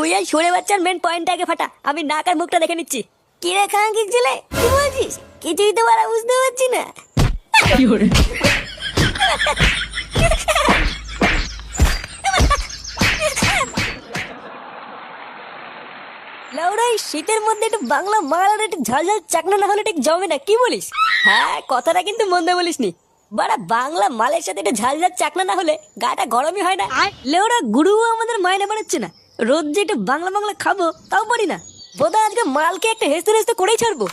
তুই এই সরে বাচ্চার মেন পয়েন্টটা আগে ফাটা, আমি নাক আর মুখটা দেখে নিচ্ছি। কি রে খাঙ্কির ছেলে, কি বলছিস? কিছুই তো বাড়া বুঝতে পারছি না। লাউড়াই শীতের মধ্যে একটু বাংলা মাল আর একটু ঝাল ঝাল চাকনা না হলে ঠিক জমে না, কি বলিস? হ্যাঁ, কথাটা কিন্তু মন্দ বলিস নি। বাড়া বাংলা মালের সাথে একটু ঝাল ঝাল চাকনা না হলে গাটা গরমই হয় না। লেওড়া গুরুও আমাদের মাইনে বানাচ্ছে না, রোজ যে একটু বাংলা বাংলা খাবো তাও পারি না। বোধহয় আজকে মালকে একটা হেসতে হেসতে করেই ছাড়বো।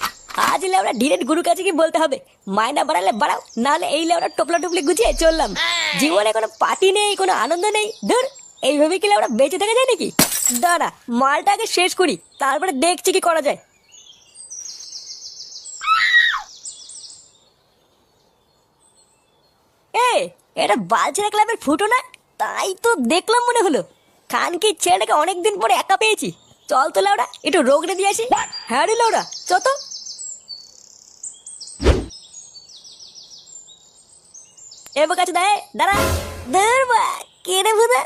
আজ লেওড়া ডিরেক্ট গুরুর কাছে কি বলতে হবে, মাইনা বাড়ালে বাড়াও, নাহলে এই লেওড়া টোপলা টুপলি গুছিয়ে চললাম। জীবনে কোনো পার্টি নেই, কোনো আনন্দ নেই, ধুর। এইভাবে কি লেওড়া বেঁচে থাকা যায় নাকি? দাঁড়া, মালটা আগে শেষ করি, তারপরে দেখছি কি করা যায়। এটা বালছেরা ক্লাবের ফুটো না? তাই তো দেখলাম মনে হলো। খানকি ছেলেটাকে অনেকদিন পরে একা পেয়েছি। চল তো লাউডা, একটু রোগড়ে দিয়ে আসি। হ্যাঁ রে লাউডা, চত। এবার কাছে দেয়, দাঁড়া। ধরবা কে রে ভুদা,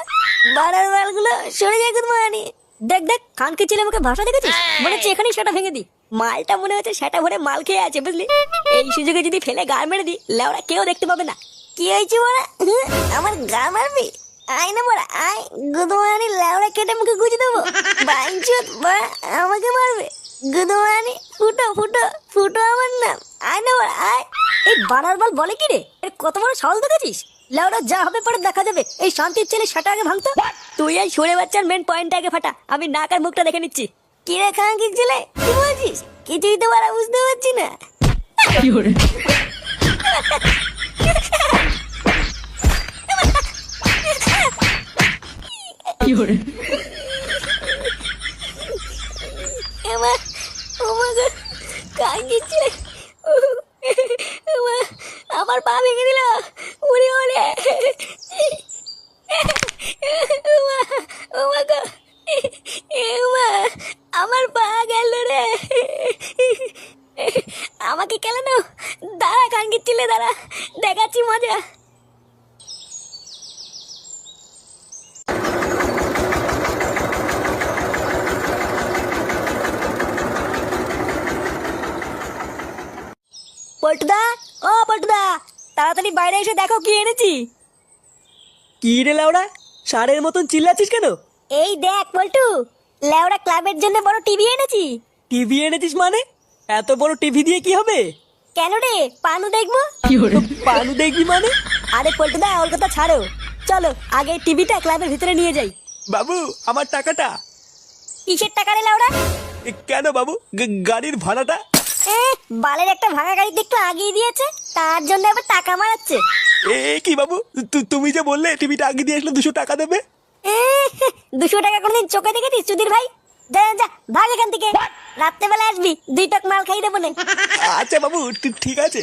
বাড়ার বালগুলো সরে যায় কোথাও আনি। দেখ দেখ, খানকি ছেলে আমাকে ভাষা দেখেছিস? মনে হচ্ছে এখানেই সেটা ভেঙে দি। মালটা মনে হচ্ছে সেটা ভরে মাল খেয়ে আছে, বুঝলি? এই সুযোগে যদি ফেলে গা মেরে দি, লেওড়া কেউ দেখতে পাবে না। কি হয়েছে বড়া, আমার গা মারবি? আয় না বড়া, আয়। গুদমানি লেওড়া কেটে মুখে গুজে দেবো। বাইঞ্চুত বড়া, আমাকে মারবে? গুদমানি ফুটো ফুটো ফুটো আমার নাম। আয় না বড়া, আয়। এই বানার বল বলে কি রে? কত বড় সাহস দেখেছিস? লেওড়া যা হবে পরে দেখা যাবে। এই শান্তির ছেলে সেটা আগে ভাঙতো। তুই এই সরে বাচ্চার মেন পয়েন্টটা আগে ফাটা, আমি নাক আর মুখটা দেখে নিচ্ছি। কি রে খাঙ্কির ছেলে, কি বলছিস? কিছুই তো বাড়া বুঝতে পারছি না। আমার পা ভেঙে দিল। উড়ে ওরে আমার পা গেল রে। আমাকে কেন? দাঁড়া কানকির ছিলে, দাঁড়া, দেখাচ্ছি মজা। পল্টুদা, ও পল্টুদা, তাড়াতাড়ি বাইরে এসে দেখো কি এনেছি। কি রে লাউড়া, ষাঁড়ের মতন চিল্লাচ্ছিস কেন? এই দেখ পল্টু, লেওড়া ক্লাবের জন্য বড় টিভি এনেছি। টিভি এনেছিস মানে? এত বড় টিভি দিয়ে কি হবে? কেন রে, পানু দেখবো। পানু দেখবি মানে? আরে পল্টুদা, ওর কথা ছাড়ো, চলো আগে টিভিটা ক্লাবের ভিতরে নিয়ে যাই। বাবু, আমার টাকাটা। কিসের টাকা রে লাউড়া? কেন বাবু, গাড়ির ভাড়াটা? বালের একটা ভাঙা গাড়িতে একটু আগিয়ে দিয়েছে, তার জন্য আবার টাকা মারাচ্ছে। কি বাবু, তুমি যে বললে টিভিটা আগে দিয়ে আসলে 200 টাকা দেবে। 200 টাকা কোনদিন চোখে দেখেছিস চুদির ভাই? যা যা, ভাগ এখান থেকে। রাত্রেবেলা আসবি, 2 টক মাল খাই দেবো না। আচ্ছা বাবু, ঠিক আছে।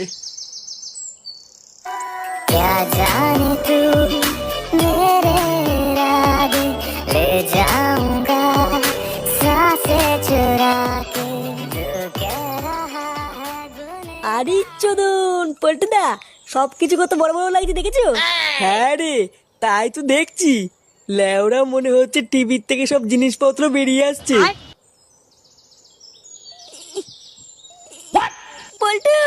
क्या जाने तू मेरे रागे ले जाऊंगा सांसें चुरा के तू कह रहा है गुने। আরে চোদন পল্টুদা, সবকিছু কত বড় বড় লাগছে দেখেছো? হ্যাঁ রে, তাই তো দেখছি। লেওড়া মনে হচ্ছে টিভির থেকে সব জিনিসপত্র বেরিয়ে আসছে। পল্টু,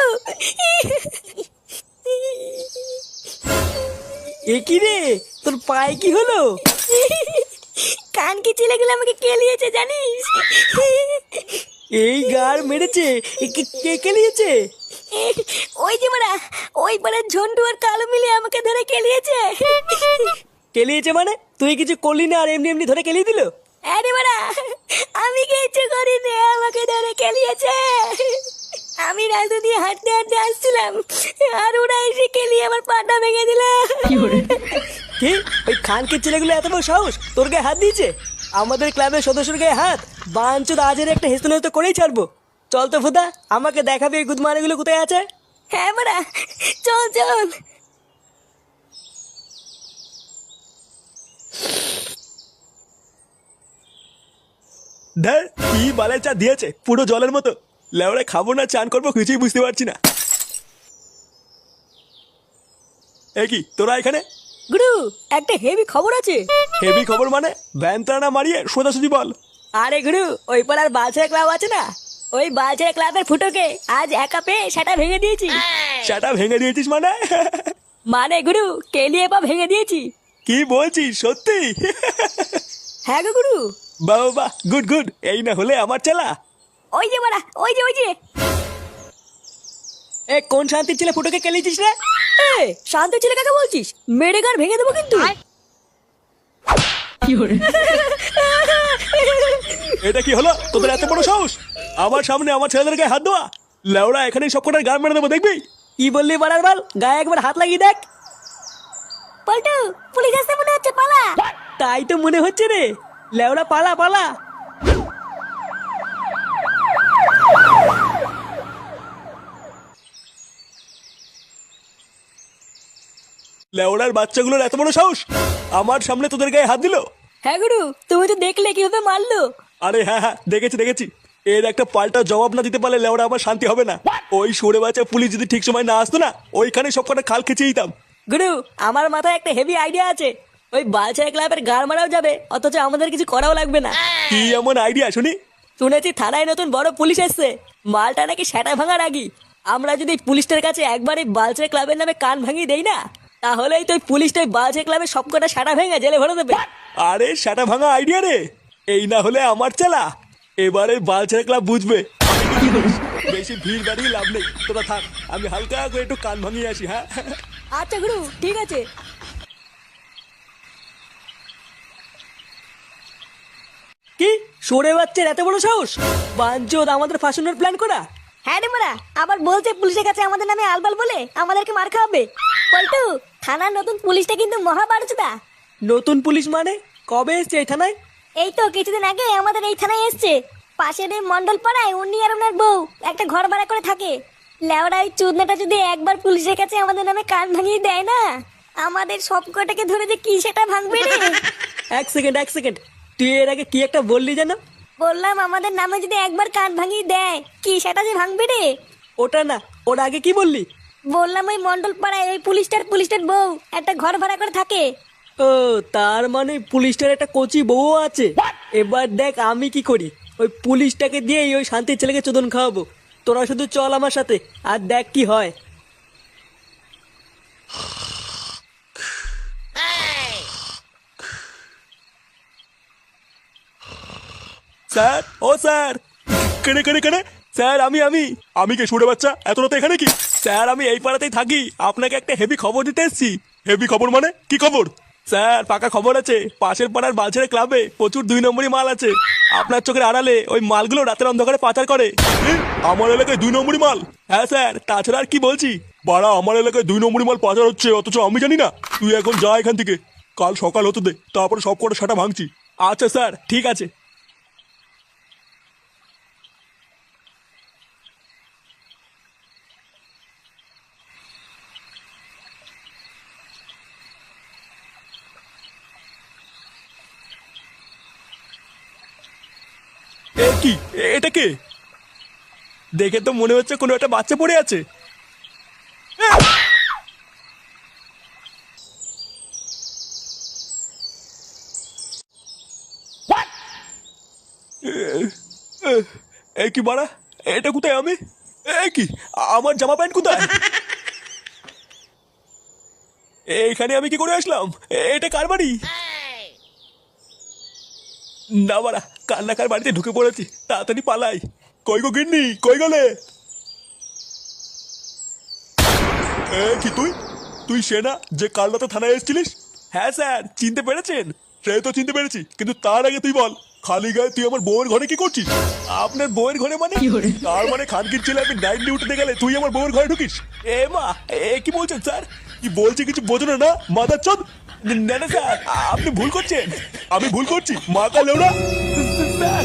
এ কি রে, তোর পায়ে কি হলো? কানকি ছেলেগুলো আমাকে কেলিয়েছে জানিস? এই গার মেরেছে? কে কেলিয়েছে? ওই যে মারা, ওই পাড়ার ঝন্টু আর কালো মিলে আমাকে ধরে কেলিয়েছে। কেলিয়েছে মানে? তুই কিছু করলি না আর এমনি এমনি ধরে কেলিয়ে দিল? আরে মারা, আমি কিছু করিনি, আমাকে ধরে কেলিয়েছে। আমি রাস্তা দিয়ে হাঁটতে হাঁটতে আসছিলাম, আর ওরা এসে কেলিয়ে আমার পাটা ভেঙে দিল। কি, ওই খানকির ছেলেগুলো এত বড় সাহস তোর গায়ে হাত দিয়েছে? আমাদের ক্লাবের সদস্যের গায়ে হাত? বাঞ্চুদ আজের একটা হেসতে নয়তো করেই ছাড়বো। চল তো ফুদা, আমাকে দেখাবে এই গুদমানিগুলো কোথায় আছে। হ্যাঁ মারা, চল চল। ধর, কি বালের চা দিয়েছে, পুরো জলের মতো। লেওড়া খাবো না চান করবো কিছুই বুঝতে পারছি না। এ কি তোরা এখানে? গুরু, একটা হেভি খবর আছে। হেভি খবর মানে? ভ্যান তারা মারিয়ে সোজাসুজি বল। আরে গুরু, ওই পাড়ার বালছেড়া ক্লাব আছে না, ওই বালছেড়া ক্লাবের ফুটোকে আজ একা পেয়ে সেটা ভেঙে দিয়েছি। সেটা ভেঙে দিয়েছিস মানে? মানে গুরু, কেলিয়ে পা ভেঙে দিয়েছি। কি বলছিস সত্যি? হ্যাঁ গো গুরু। বাবা বাহ, গুড গুড। এই না হলে আমার চেলা। ওই যে বাড়া, ওই যে এ কোন শান্তির ছেলে ফুটোকে কেলিয়েছিস রে? এ, শান্ত ছেলে কাকে বলছিস? মেরে গার ভেঙে দেবো কিন্তু। এটা কি হলো তোদের এত বড় সাহস? আমার সামনে আমার ছেলেদের গায়ে হাত দেওয়া? লেওড়া এখানেই সব কটার গান মেরে দেবো, দেখবি? কি বললি বাড়ার বাল? গায়ে একবার হাত লাগিয়ে দেখ। পল্টু, পুলিশ আসছে মনে হচ্ছে, পালা। তাই তো মনে হচ্ছে রে। লেওড়া পালা পালা। লেওড়ার বাচ্চাগুলোর এত বড় সাহস আমার সামনে তোদের গায়ে হাত দিল? হ্যাঁ গুরু, তুমি তো দেখলে কিভাবে মারলো। আরে হ্যাঁ হ্যাঁ, দেখেছি। এর একটা পাল্টা জবাব না দিতে পারলে লেওড়া আমার শান্তি হবে না। ওই সরে বাচ্চা পুলিশ যদি ঠিক সময় না আসতো না, ওইখানে সব কটা খাল খেচে দিতাম। গুরু, আমার মাথায় একটা হেভি আইডিয়া আছে। ওই বালছেড়া ক্লাবের গাড় মারাও যাবে, অথচ আমাদের কিছু করাও লাগবে না। কি এমন আইডিয়া শুনি? শুনেছি থানায় নতুন বড় পুলিশ এসছে, মালটা নাকি সেটা ভাঙার আগি। আমরা যদি পুলিশটার কাছে একবার এই বালছেড়া ক্লাবের নামে কান ভাঙিয়ে দেই না, তাহলেই তো ওই পুলিশটা ওই বালছেড়া ক্লাবের সবকটা সাটা ভেঙে জেলে ভরে দেবে। আরে সেটা ভাঙা আইডিয়া রে। এই না হলে আমার চালা। এবারে বালছেড়া ক্লাব বুঝবে। বেশি ভিড় বাড়িয়ে লাভ নেই, তোরা থাক, আমি হালকা করে একটু কান ভাঙিয়ে আসি। হ্যাঁ আচ্ছা গুরু, ঠিক আছে। কি সরে বাচ্চার এত বড় সাহস? বাঞ্চোদ আমাদের ফাঁসানোর প্ল্যান করা? হ্যাঁ রে মারা, আবার বলছে পুলিশের কাছে আমাদের নামে আলবাল বলে আমাদেরকে মার খাওয়াবে। পল্টু, থানার নতুন পুলিশটা কিন্তু মহা বারুচুদা। নতুন পুলিশ মানে? কবে এসছে এই থানায়? এই তো কিছুদিন আগে আমাদের এই থানায় এসছে। পাশের এই মন্ডল পাড়ায় উনি আর ওনার বউ একটা ঘর ভাড়া করে থাকে। লেওড়া ওই চুদনাটা যদি একবার পুলিশের কাছে আমাদের নামে কান ভাঙিয়ে দেয় না, আমাদের সব কটাকে ধরে যে কি সেটা ভাঙবে রে। এক সেকেন্ড, তুই এর আগে কি একটা বললি যেন? বললাম আমাদের নামে যদি একবার কান ভাঙিয়ে দেয়, কি সেটা যে ভাঙবে রে। ওটা না, ওর আগে কি বললি? বললাম ওই মন্ডল পাড়ায় ওই পুলিশটার বউ একটা ঘর ভাড়া করে থাকে। ও, তার মানে পুলিশটার একটা কচি বউ আছে। এবার দেখ আমি কি করি। ওই পুলিশটাকে দিয়েই ওই শান্তির ছেলেকে চোদন খাওয়াবো। তোরা শুধু চল আমার সাথে, আর দেখ কি হয়। স্যার, ও স্যার। কেনে স্যার, আমি কে শুনে বাচ্চা? এত রাতে এখানে কি? স্যার, আমি এই পাড়াতেই থাকি, আপনাকে একটা হেভি খবর দিতে এসেছি। হেভি খবর মানে? কি খবর? স্যার, পাকা খবর আছে, পাশের পাড়ার বালছেড়া ক্লাবে প্রচুর 2 নম্বরই মাল আছে। আপনার চোখের আড়ালে ওই মালগুলো রাতের অন্ধকারে পাচার করে। আমার এলাকায় 2 নম্বরই মাল? হ্যাঁ স্যার, তাছাড়া আর কি বলছি? বাড়া, আমার এলাকায় 2 নম্বরই মাল পাচার হচ্ছে, অথচ আমি জানি না। তুই এখন যা এখান থেকে, কাল সকাল হতে দে, তারপরে সব কটা সেটা ভাঙছি। আচ্ছা স্যার, ঠিক আছে। কি এটা কে? দেখে তো মনে হচ্ছে কোনো একটা বাচ্চা পড়ে আছে। কি বাড়া, এটা কোথায়? আমি কি, আমার জামা প্যান্ট কোথায়? এইখানে আমি কি করে আসলাম? এটা কার বাড়ি? না বাড়া, কার বাড়িতে ঢুকে পড়েছি, তাড়াতাড়ি পালাই। কই গো গিন্নি, কই গেলে? কি তুই সেনা যে কাল রাতে থানায় এসেছিলিস? হ্যাঁ স্যার, চিনতে পেরেছেন? সে তো চিনতে পেরেছি, কিন্তু তার আগে তুই বল, খালি গায়ে তুই আমার বউয়ের ঘরে কি করছিস? আপনার বউয়ের ঘরে মানে? তার মানে খানকির ছেলে আমি নাইট ডিউটিতে গেলে তুই আমার বউয়ের ঘরে ঢুকিস? এ মা, কি বলছেন স্যার? কি বলছি কিছু বোঝো না মাদার চোদ? না না স্যার, আপনি ভুল করছেন। আমি ভুল করছি? মা কাল ওরা স্যার।